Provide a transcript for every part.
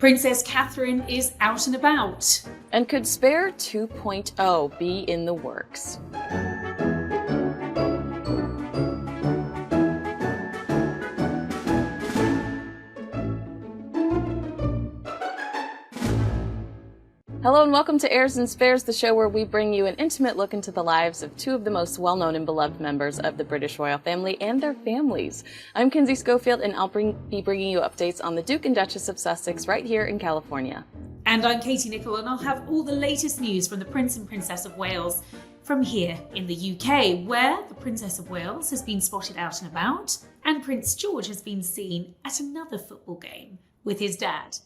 Princess Catherine is out and about. And could Spare 2.0 be in the works? Hello and welcome to Heirs and Spares, the show where we bring you an intimate look into the lives of two of the most well-known and beloved members of the British royal family and their families. I'm Kinsey Schofield, and I'll be bringing you updates on the Duke and Duchess of Sussex right here in California. And I'm Nicholl, and I'll have all the latest news from the Prince and Princess of Wales from here in the UK, where the Princess of Wales has been spotted out and about, and Prince George has been seen at another football game with his dad.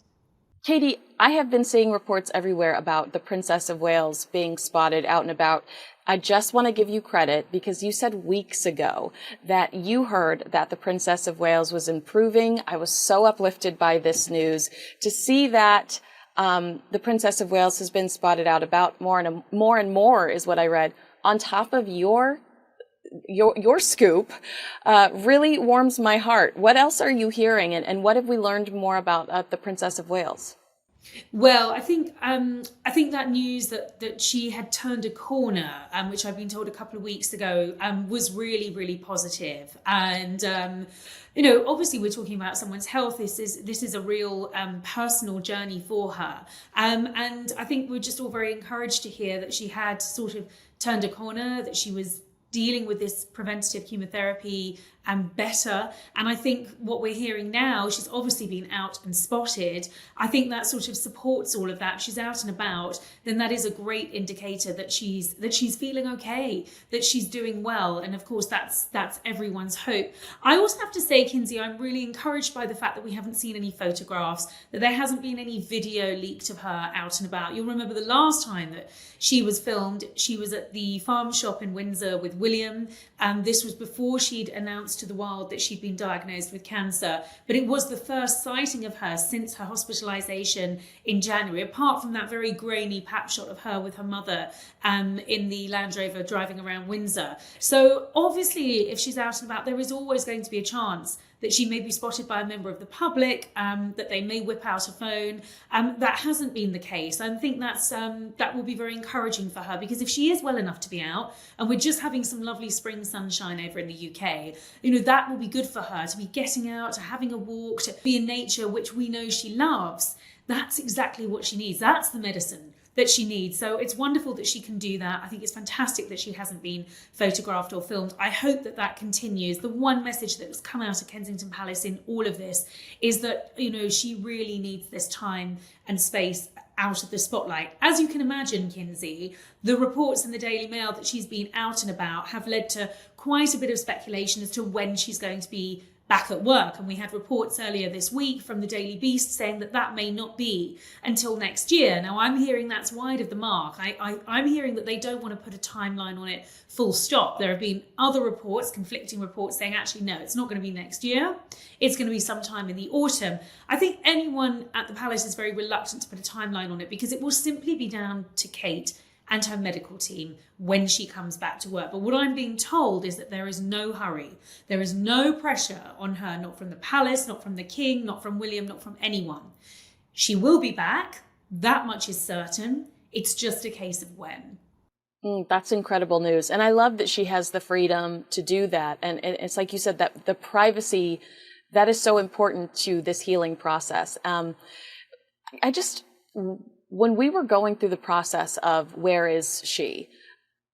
Katie, I have been seeing reports everywhere about the Princess of Wales being spotted out and about. I just want to give you credit because you said weeks ago that you heard that the Princess of Wales was improving. I was so uplifted by this news to see that the Princess of Wales has been spotted out about more and more is what I read. On top of your scoop, really warms my heart. What else are you hearing, and what have we learned more about the Princess of Wales? Well, I think that news that she had turned a corner, which I've been told a couple of weeks ago, was really, really positive. And obviously we're talking about someone's health. This is a real personal journey for her. And I think we're just all very encouraged to hear that she had sort of turned a corner, that she was dealing with this preventative chemotherapy and better. And I think what we're hearing now, she's obviously been out and spotted. I think that sort of supports all of that. If she's out and about, then that is a great indicator that she's feeling okay, that she's doing well. And of course, that's everyone's hope. I also have to say, Kinsey, I'm really encouraged by the fact that we haven't seen any photographs, that there hasn't been any video leaked of her out and about. You'll remember the last time that she was filmed, she was at the farm shop in Windsor with William. This was before she'd announced to the world that she'd been diagnosed with cancer, but it was the first sighting of her since her hospitalisation in January, apart from that very grainy pap shot of her with her mother in the Land Rover driving around Windsor. So obviously, if she's out and about, there is always going to be a chance that she may be spotted by a member of the public, that they may whip out a phone. That hasn't been the case. I think that will be very encouraging for her, because if she is well enough to be out, and we're just having some lovely spring sunshine over in the UK, that will be good for her, to be getting out, to having a walk, to be in nature, which we know she loves. That's exactly what she needs. That's the medicine that she needs. So it's wonderful that she can do that. I think it's fantastic that she hasn't been photographed or filmed. I hope that continues. The one message that has come out of Kensington Palace in all of this is that, she really needs this time and space out of the spotlight. As you can imagine, Kinsey, the reports in the Daily Mail that she's been out and about have led to quite a bit of speculation as to when she's going to be back at work. And we had reports earlier this week from the Daily Beast saying that may not be until next year. Now, I'm hearing that's wide of the mark. I'm hearing that they don't want to put a timeline on it full stop. There have been other reports, conflicting reports, saying actually, no, it's not going to be next year. It's going to be sometime in the autumn. I think anyone at the palace is very reluctant to put a timeline on it, because it will simply be down to Kate and her medical team when she comes back to work. But what I'm being told is that there is no hurry. There is no pressure on her, not from the palace, not from the king, not from William, not from anyone. She will be back. That much is certain. It's just a case of when. That's incredible news. And I love that she has the freedom to do that. And it's like you said, that the privacy, that is so important to this healing process. When we were going through the process of where is she,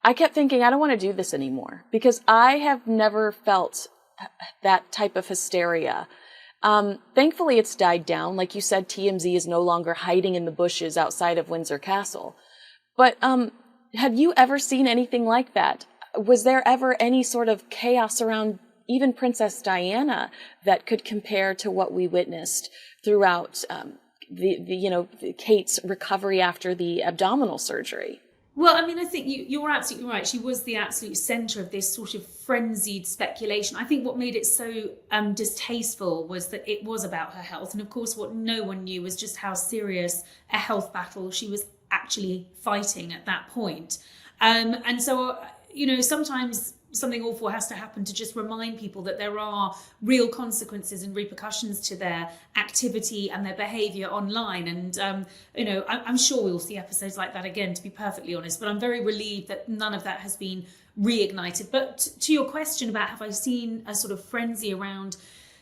I kept thinking, I don't want to do this anymore, because I have never felt that type of hysteria. Thankfully, it's died down. Like you said, TMZ is no longer hiding in the bushes outside of Windsor Castle. But have you ever seen anything like that? Was there ever any sort of chaos around even Princess Diana that could compare to what we witnessed throughout Kate's recovery after the abdominal surgery? Well, I mean, I think you're absolutely right. She was the absolute centre of this sort of frenzied speculation. I think what made it so distasteful was that it was about her health. And of course, what no one knew was just how serious a health battle she was actually fighting at that point. And so, sometimes something awful has to happen to just remind people that there are real consequences and repercussions to their activity and their behaviour online. And, I'm sure we'll see episodes like that again, to be perfectly honest, but I'm very relieved that none of that has been reignited. But to your question about have I seen a sort of frenzy around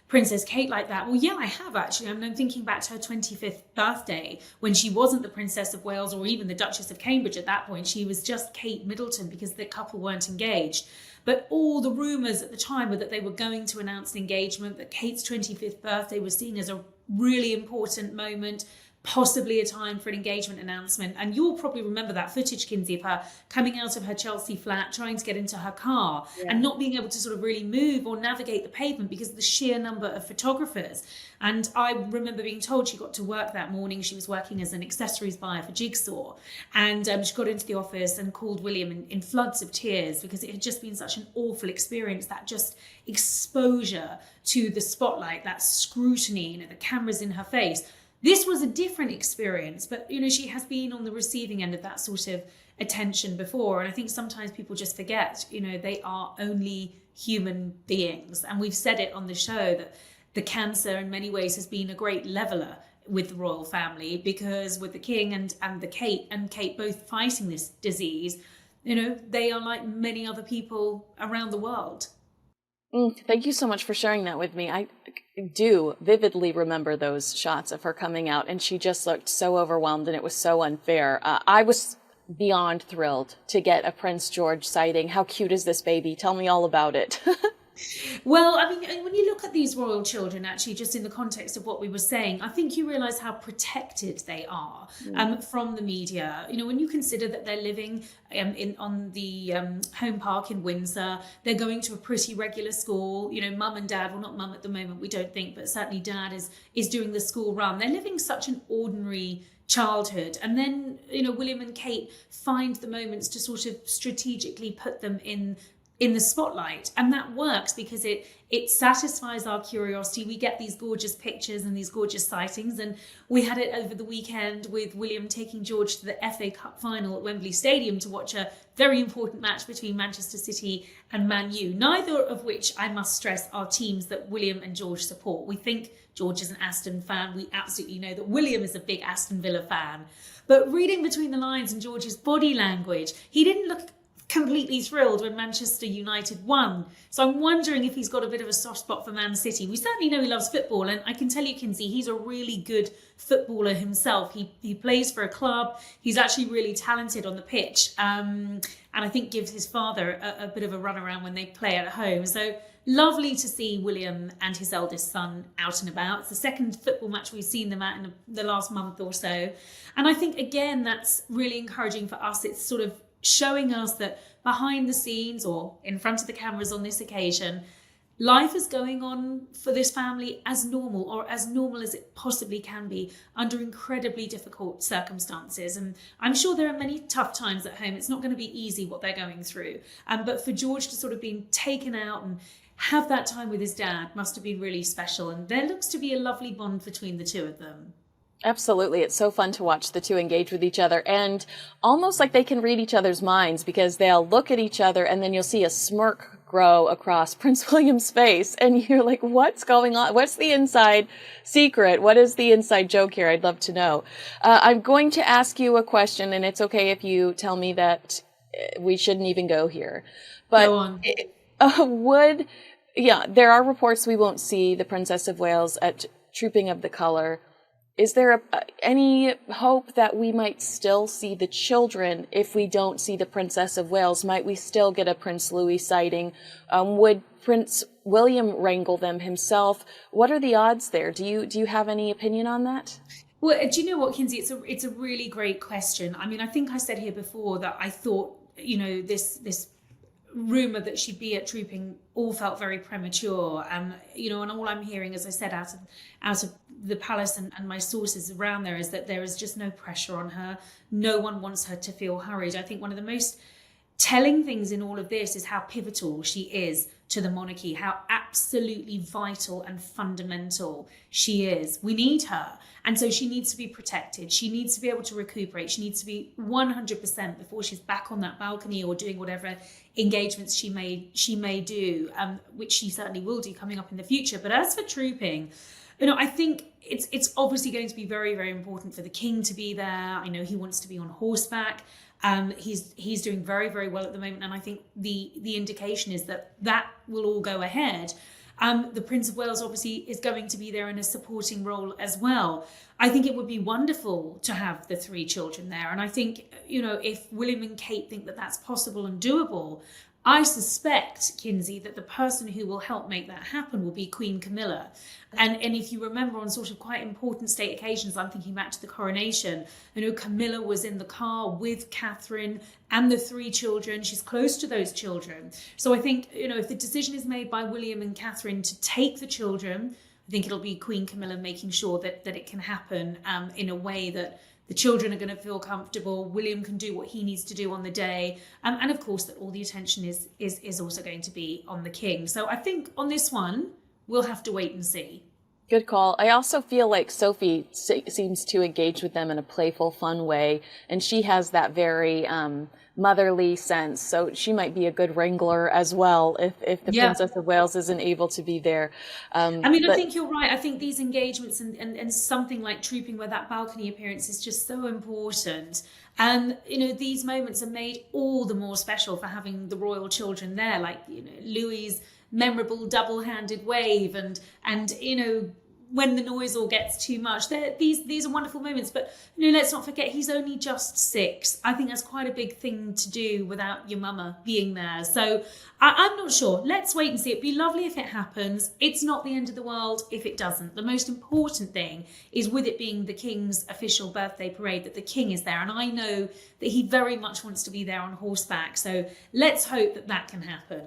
Princess Kate like that? Well, yeah, I have actually. I mean, I'm thinking back to her 25th birthday when she wasn't the Princess of Wales or even the Duchess of Cambridge at that point. She was just Kate Middleton because the couple weren't engaged. But all the rumours at the time were that they were going to announce an engagement, that Kate's 25th birthday was seen as a really important moment, possibly a time for an engagement announcement. And you'll probably remember that footage, Kinsey, of her coming out of her Chelsea flat, trying to get into her car and not being able to sort of really move or navigate the pavement because of the sheer number of photographers. And I remember being told she got to work that morning. She was working as an accessories buyer for Jigsaw. And she got into the office and called William in floods of tears because it had just been such an awful experience, that just exposure to the spotlight, that scrutiny, the cameras in her face. This was a different experience, but, she has been on the receiving end of that sort of attention before. And I think sometimes people just forget, they are only human beings. And we've said it on the show that the cancer in many ways has been a great leveler with the royal family, because with the King and Kate both fighting this disease, they are like many other people around the world. Thank you so much for sharing that with me. I do vividly remember those shots of her coming out, and she just looked so overwhelmed, and it was so unfair. I was beyond thrilled to get a Prince George sighting. How cute is this baby? Tell me all about it. Well, I mean, when you look at these royal children, actually, just in the context of what we were saying, I think you realise how protected they are from the media. When you consider that they're living on the home park in Windsor, they're going to a pretty regular school. Mum and dad, well, not mum at the moment, we don't think, but certainly dad is doing the school run. They're living such an ordinary childhood. And then, William and Kate find the moments to sort of strategically put them in the spotlight, and that works because it satisfies our curiosity. We get these gorgeous pictures and these gorgeous sightings, and we had it over the weekend with William taking George to the FA Cup final at Wembley Stadium to watch a very important match between Manchester City and Man U, neither of which, I must stress, are teams that William and George support. We think George is an Aston fan. We absolutely know that William is a big Aston Villa fan. But reading between the lines in George's body language, he didn't look completely thrilled when Manchester United won. So I'm wondering if he's got a bit of a soft spot for Man City. We certainly know he loves football, and I can tell you, Kinsey, he's a really good footballer himself. He plays for a club. He's actually really talented on the pitch, and I think gives his father a bit of a run around when they play at home. So lovely to see William and his eldest son out and about. It's the second football match we've seen them at in the last month or so. And I think, again, that's really encouraging for us. It's sort of showing us that behind the scenes, or in front of the cameras on this occasion, life is going on for this family as normal, or as normal as it possibly can be, under incredibly difficult circumstances. And I'm sure there are many tough times at home. It's not going to be easy what they're going through. But for George to sort of be taken out and have that time with his dad must have been really special. And there looks to be a lovely bond between the two of them. Absolutely. It's so fun to watch the two engage with each other, and almost like they can read each other's minds, because they'll look at each other and then you'll see a smirk grow across Prince William's face, and you're like, what's going on? What's the inside secret? What is the inside joke here? I'd love to know. I'm going to ask you a question, and it's okay if you tell me that we shouldn't even go here. But go on. There are reports we won't see the Princess of Wales at Trooping of the Colour. Is there any hope that we might still see the children if we don't see the Princess of Wales? Might we still get a Prince Louis sighting? Would Prince William wrangle them himself? What are the odds there? Do you have any opinion on that? Well, do you know what, Kinsey? It's a really great question. I mean, I think I said here before that I thought, this rumour that she'd be at Trooping all felt very premature. And all I'm hearing, as I said, out of the palace and my sources around there, is that there is just no pressure on her. No one wants her to feel hurried. I think one of the most telling things in all of this is how pivotal she is to the monarchy, how absolutely vital and fundamental she is. We need her. And so she needs to be protected. She needs to be able to recuperate. She needs to be 100% before she's back on that balcony or doing whatever engagements she may do, which she certainly will do coming up in the future. But as for trooping, I think it's obviously going to be very, very important for the king to be there. I know he wants to be on horseback. He's doing very, very well at the moment, and I think the indication is that will all go ahead. The Prince of Wales obviously is going to be there in a supporting role as well. I think it would be wonderful to have the 3 children there, and I think if William and Kate think that that's possible and doable, I suspect, Kinsey, that the person who will help make that happen will be Queen Camilla. And if you remember on sort of quite important state occasions, I'm thinking back to the coronation, Camilla was in the car with Catherine and the 3 children. She's close to those children. So I think, if the decision is made by William and Catherine to take the children, I think it'll be Queen Camilla making sure that it can happen in a way that the children are going to feel comfortable. William can do what he needs to do on the day. And of course, that all the attention is also going to be on the king. So I think on this one, we'll have to wait and see. Good call. I also feel like Sophie seems to engage with them in a playful, fun way. And she has that very motherly sense. So she might be a good wrangler as well if the Princess of Wales isn't able to be there. I think you're right. I think these engagements and something like trooping where that balcony appearance is just so important. And, these moments are made all the more special for having the royal children there, like, Louis's memorable double-handed wave and when the noise all gets too much. These are wonderful moments, but let's not forget he's only just 6. I think that's quite a big thing to do without your mama being there. So I'm not sure. Let's wait and see. It'd be lovely if it happens. It's not the end of the world if it doesn't. The most important thing is, with it being the king's official birthday parade, that the king is there, and I know that he very much wants to be there on horseback. So let's hope that can happen.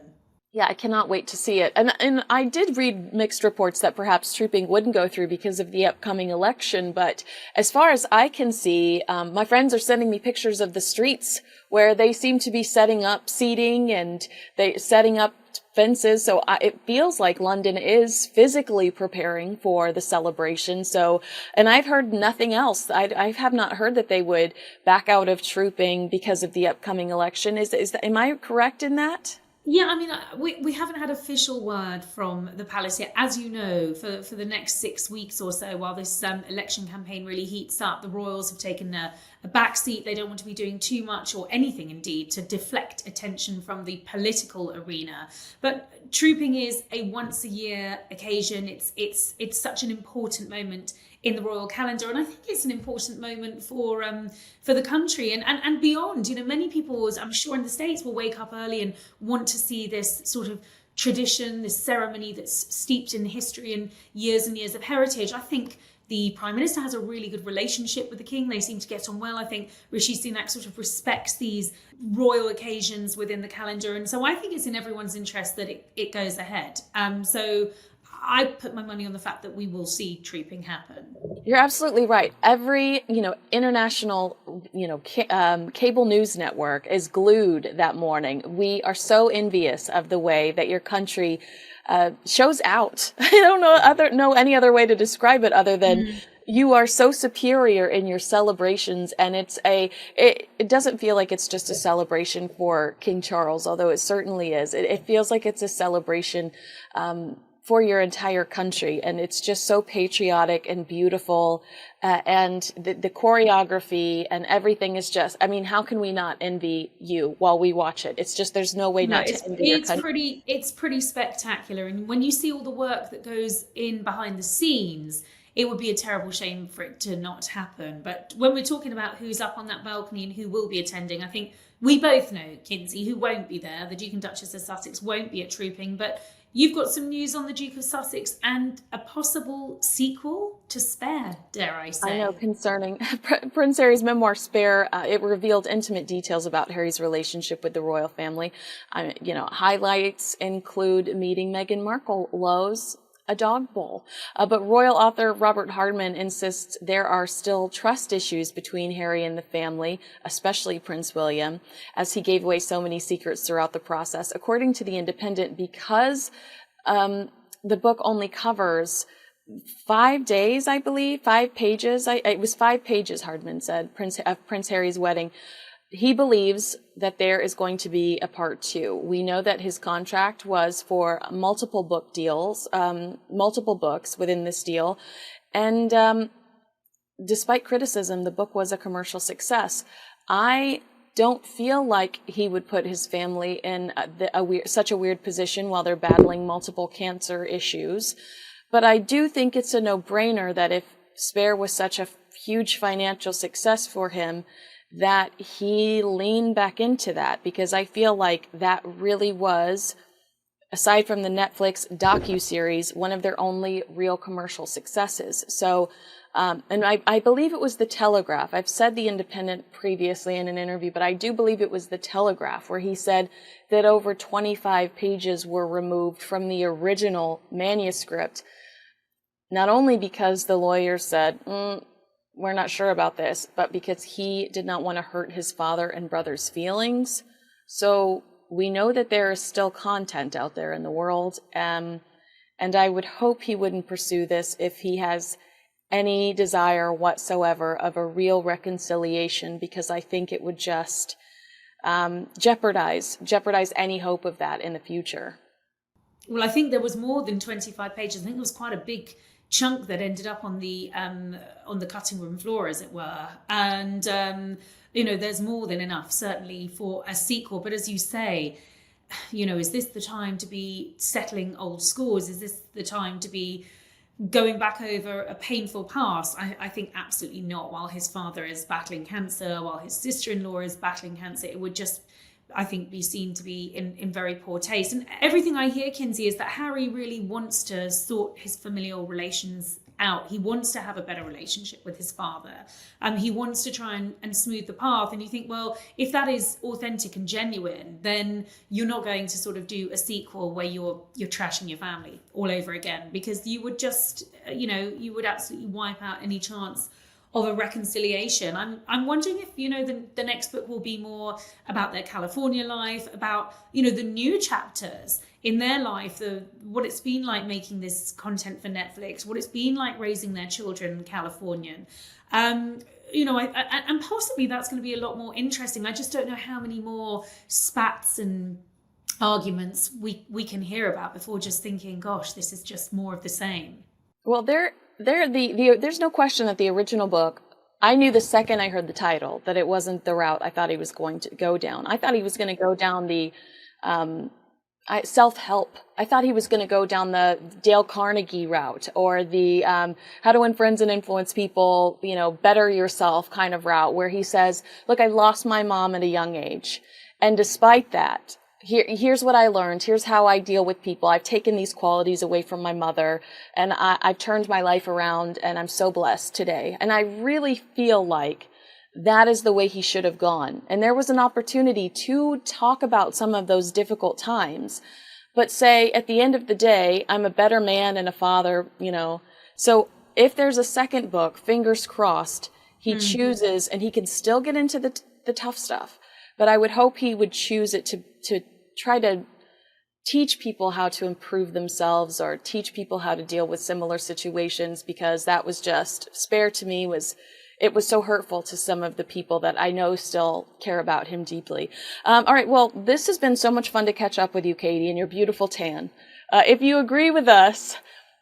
Yeah, I cannot wait to see it. And I did read mixed reports that perhaps trooping wouldn't go through because of the upcoming election. But as far as I can see, my friends are sending me pictures of the streets where they seem to be setting up seating and setting up fences. So it feels like London is physically preparing for the celebration. So, and I've heard nothing else. I have not heard that they would back out of trooping because of the upcoming election. Am I correct in that? Yeah, we haven't had official word from the palace yet. As you know, for the next 6 weeks or so, while this election campaign really heats up, the royals have taken a back seat. They don't want to be doing too much or anything, indeed, to deflect attention from the political arena. But trooping is a once-a-year occasion. It's such an important moment in the royal calendar, and I think it's an important moment for the country and beyond. Many people, I'm sure in the States, will wake up early and want to see this sort of tradition, this ceremony that's steeped in history and years of heritage. I think the Prime Minister has a really good relationship with the King. They seem to get on well. I think Rishi Sunak sort of respects these royal occasions within the calendar, and so I think it's in everyone's interest that it goes ahead. So I put my money on the fact that we will see trooping happen. You're absolutely right. Every, international, cable news network is glued that morning. We are so envious of the way that your country shows out. I don't know any other way to describe it other than you are so superior in your celebrations, and it doesn't feel like it's just a celebration for King Charles, although it certainly is. It feels like it's a celebration for your entire country, and it's just so patriotic and beautiful, and the choreography and everything is just, how can we not envy you while we watch it? It's just, there's no way not to envy your country. It's pretty spectacular, and when you see all the work that goes in behind the scenes, it would be a terrible shame for it to not happen. But when we're talking about who's up on that balcony and who will be attending, I think we both know, Kinsey, who won't be there. The Duke and Duchess of Sussex won't be at trooping, but you've got some news on the Duke of Sussex and a possible sequel to Spare, dare I say. I know, concerning. Prince Harry's memoir, Spare, it revealed intimate details about Harry's relationship with the royal family. Highlights include meeting Meghan Markle lows, a dog bowl. But royal author Robert Hardman insists there are still trust issues between Harry and the family, especially Prince William, as he gave away so many secrets throughout the process. According to The Independent, because the book only covers 5 days, I believe, 5 pages. It was 5 pages, Hardman said, Prince Harry's wedding. He believes that there is going to be a part 2. We know that his contract was for multiple book deals, multiple books within this deal. And despite criticism, the book was a commercial success. I don't feel like he would put his family in such a weird position while they're battling multiple cancer issues. But I do think it's a no-brainer that if Spare was such a huge financial success for him, that he leaned back into that, because I feel like that really was, aside from the Netflix docuseries, one of their only real commercial successes. So, and I believe it was The Telegraph. I've said The Independent previously in an interview, but I do believe it was The Telegraph where he said that over 25 pages were removed from the original manuscript, not only because the lawyers said, we're not sure about this, but because he did not want to hurt his father and brother's feelings. So we know that there is still content out there in the world, and I would hope he wouldn't pursue this if he has any desire whatsoever of a real reconciliation, because I think it would just jeopardize any hope of that in the future. Well, I think there was more than 25 pages. I think it was quite a big chunk that ended up on the cutting room floor, as it were. And there's more than enough, certainly, for a sequel. But as you say, is this the time to be settling old scores? Is this the time to be going back over a painful past? I think absolutely not. While his father is battling cancer, while his sister-in-law is battling cancer, it would just, I think, be seen to be in very poor taste. And everything I hear, Kinsey, is that Harry really wants to sort his familial relations out. He wants to have a better relationship with his father. He wants to try and smooth the path. And you think, well, if that is authentic and genuine, then you're not going to sort of do a sequel where you're trashing your family all over again, because you would just, you would absolutely wipe out any chance of a reconciliation. I'm wondering if, the next book will be more about their California life, about, the new chapters in their life, what it's been like making this content for Netflix, what it's been like raising their children Californian. And possibly that's going to be a lot more interesting. I just don't know how many more spats and arguments we can hear about before just thinking, gosh, this is just more of the same. Well, there's no question that the original book, I knew the second I heard the title that it wasn't the route I thought he was going to go down. I thought he was going to go down the self-help. I thought he was going to go down the Dale Carnegie route, or the how to win friends and influence people, better yourself kind of route, where he says, look, I lost my mom at a young age. And despite that, here's what I learned. Here's how I deal with people. I've taken these qualities away from my mother, and I've turned my life around, and I'm so blessed today. And I really feel like that is the way he should have gone. And there was an opportunity to talk about some of those difficult times, but say, at the end of the day, I'm a better man and a father, So if there's a second book, fingers crossed, he chooses, and he can still get into the tough stuff. But I would hope he would choose it to try to teach people how to improve themselves, or teach people how to deal with similar situations, because that was just, Spare to me it was so hurtful to some of the people that I know still care about him deeply. All right, well, this has been so much fun to catch up with you, Katie, and your beautiful tan. If you agree with us,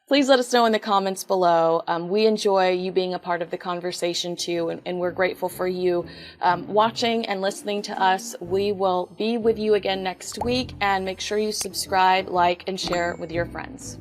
please let us know in the comments below. We enjoy you being a part of the conversation too, and we're grateful for you watching and listening to us. We will be with you again next week, and make sure you subscribe, like, and share with your friends.